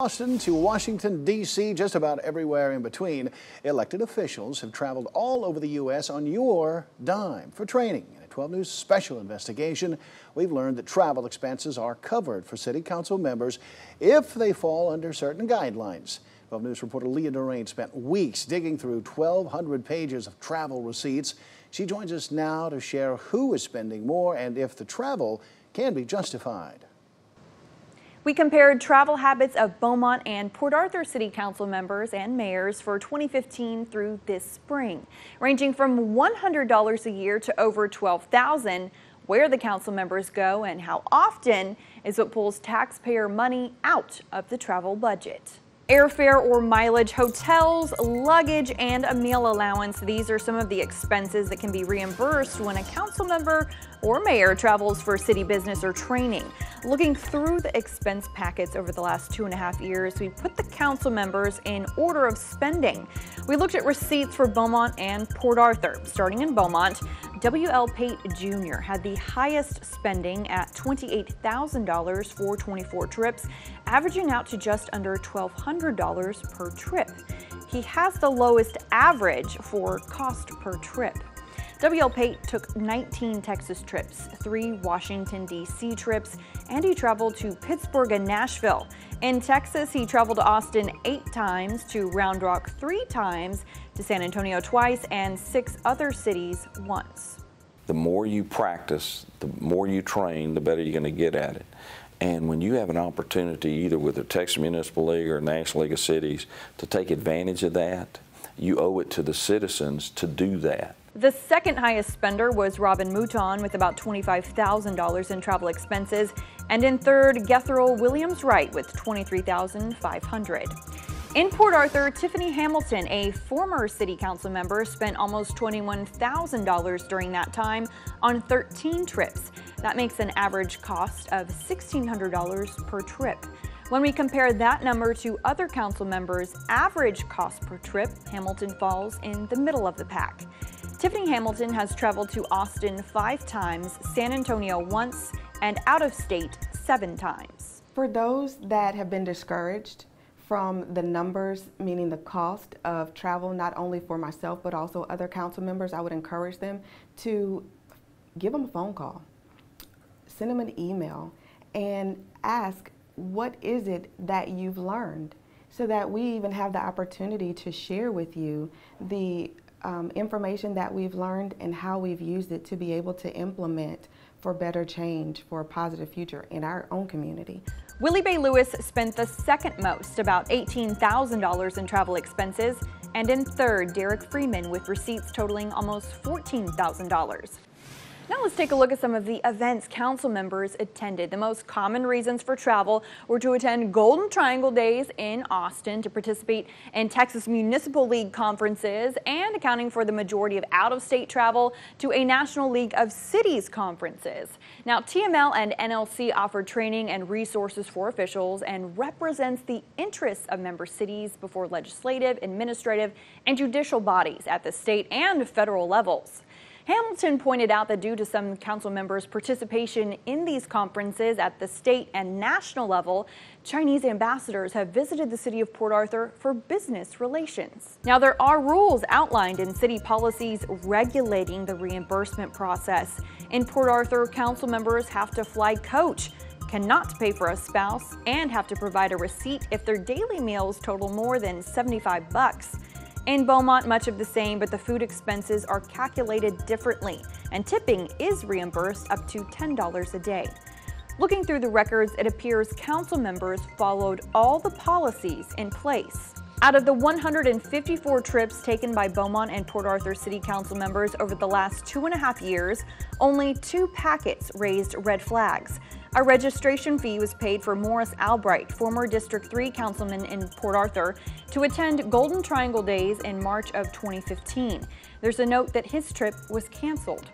Austin to Washington, D.C., just about everywhere in between, elected officials have traveled all over the U.S. on your dime for training. In a 12 News special investigation, we've learned that travel expenses are covered for city council members if they fall under certain guidelines. 12 News reporter Leah Durain spent weeks digging through 1,200 pages of travel receipts. She joins us now to share who is spending more and if the travel can be justified. We compared travel habits of Beaumont and Port Arthur City Council members and mayors for 2015 through this spring, ranging from $100 a year to over $12,000. Where the council members go and how often is what pulls taxpayer money out of the travel budget. Airfare or mileage, hotels, luggage, and a meal allowance. These are some of the expenses that can be reimbursed when a council member or mayor travels for city business or training. Looking through the expense packets over the last 2.5 years, we put the council members in order of spending. We looked at receipts for Beaumont and Port Arthur. Starting in Beaumont, W.L. Pate Jr. had the highest spending at $28,000 for 24 trips, averaging out to just under $1,200 per trip. He has the lowest average for cost per trip. W.L. Pate took 19 Texas trips, 3 Washington, D.C. trips, and he traveled to Pittsburgh and Nashville. In Texas, he traveled to Austin 8 times, to Round Rock 3 times, to San Antonio twice, and 6 other cities once. The more you practice, the more you train, the better you're going to get at it. And when you have an opportunity, either with the Texas Municipal League or National League of Cities, to take advantage of that, you owe it to the citizens to do that. The second highest spender was Robin Mouton with about $25,000 in travel expenses, and in third, Gethril Williams Wright with $23,500. In Port Arthur, Tiffany Hamilton, a former city council member, spent almost $21,000 during that time on 13 trips. That makes an average cost of $1,600 per trip. When we compare that number to other council members' average cost per trip, Hamilton falls in the middle of the pack. Tiffany Hamilton has traveled to Austin 5 times, San Antonio once, and out of state 7 times. For those that have been discouraged from the numbers, meaning the cost of travel, not only for myself but also other council members, I would encourage them to give them a phone call, send them an email, and ask, what is it that you've learned? So that we even have the opportunity to share with you the information that we've learned and how we've used it to be able to implement for better change, for a positive future in our own community. Willie Bay Lewis spent the second most, about $18,000 in travel expenses, and in third, Derek Freeman with receipts totaling almost $14,000. Now let's take a look at some of the events council members attended. The most common reasons for travel were to attend Golden Triangle Days in Austin, to participate in Texas Municipal League conferences, and accounting for the majority of out-of-state travel to a National League of Cities conferences. Now TML and NLC offer training and resources for officials and represents the interests of member cities before legislative, administrative, and judicial bodies at the state and federal levels. Hamilton pointed out that due to some council members' participation in these conferences at the state and national level, Chinese ambassadors have visited the city of Port Arthur for business relations. Now, there are rules outlined in city policies regulating the reimbursement process. In Port Arthur, council members have to fly coach, cannot pay for a spouse, and have to provide a receipt if their daily meals total more than $75. In Beaumont, much of the same, but the food expenses are calculated differently, and tipping is reimbursed up to $10 a day. Looking through the records, it appears council members followed all the policies in place. Out of the 154 trips taken by Beaumont and Port Arthur City Council members over the last 2.5 years, only 2 packets raised red flags. A registration fee was paid for Morris Albright, former District 3 councilman in Port Arthur, to attend Golden Triangle Days in March of 2015. There's a note that his trip was canceled.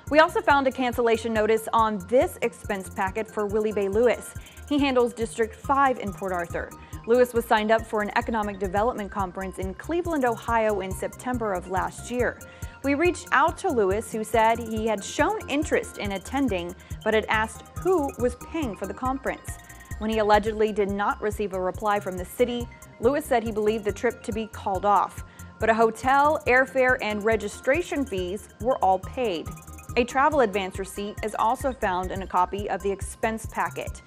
We also found a cancellation notice on this expense packet for Willie Bay Lewis. He handles District 5 in Port Arthur. Lewis was signed up for an economic development conference in Cleveland, Ohio in September of last year. We reached out to Lewis, who said he had shown interest in attending, but had asked who was paying for the conference. When he allegedly did not receive a reply from the city, Lewis said he believed the trip to be called off, but a hotel, airfare, and registration fees were all paid. A travel advance receipt is also found in a copy of the expense packet.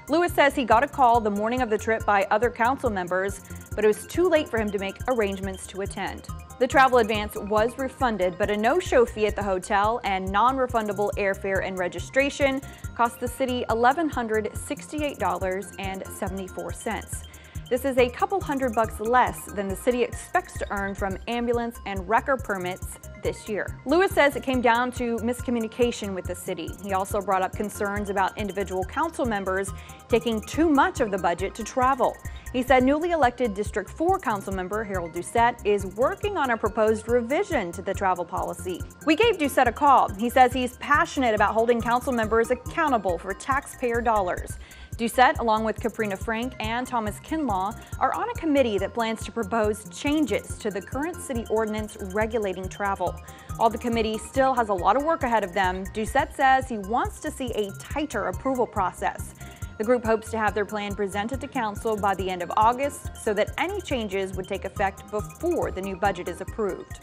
Lewis says he got a call the morning of the trip by other council members, but it was too late for him to make arrangements to attend. The travel advance was refunded, but a no-show fee at the hotel and non-refundable airfare and registration cost the city $1,168.74. This is a couple $100 less than the city expects to earn from ambulance and wrecker permits this year. Lewis says it came down to miscommunication with the city. He also brought up concerns about individual council members taking too much of the budget to travel. He said newly elected District 4 council member Harold Doucette is working on a proposed revision to the travel policy. We gave Doucette a call. He says he's passionate about holding council members accountable for taxpayer dollars. Doucette, along with Caprina Frank and Thomas Kinlaw, are on a committee that plans to propose changes to the current city ordinance regulating travel. While the committee still has a lot of work ahead of them, Doucette says he wants to see a tighter approval process. The group hopes to have their plan presented to council by the end of August so that any changes would take effect before the new budget is approved.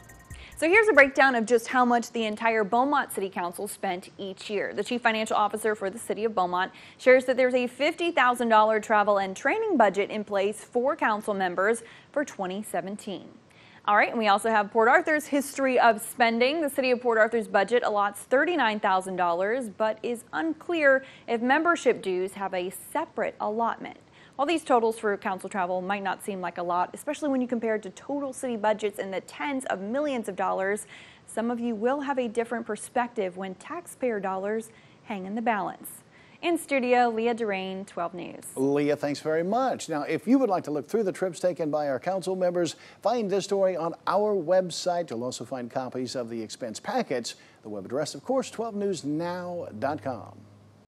So here's a breakdown of just how much the entire Beaumont City Council spent each year. The Chief Financial Officer for the City of Beaumont shares that there's a $50,000 travel and training budget in place for council members for 2017. All right, and we also have Port Arthur's history of spending. The City of Port Arthur's budget allots $39,000, but is unclear if membership dues have a separate allotment. While these totals for council travel might not seem like a lot, especially when you compare it to total city budgets in the tens of millions of dollars, some of you will have a different perspective when taxpayer dollars hang in the balance. In studio, Leah Durain, 12 News. Leah, thanks very much. Now, if you would like to look through the trips taken by our council members, find this story on our website. You'll also find copies of the expense packets. The web address, of course, 12newsnow.com.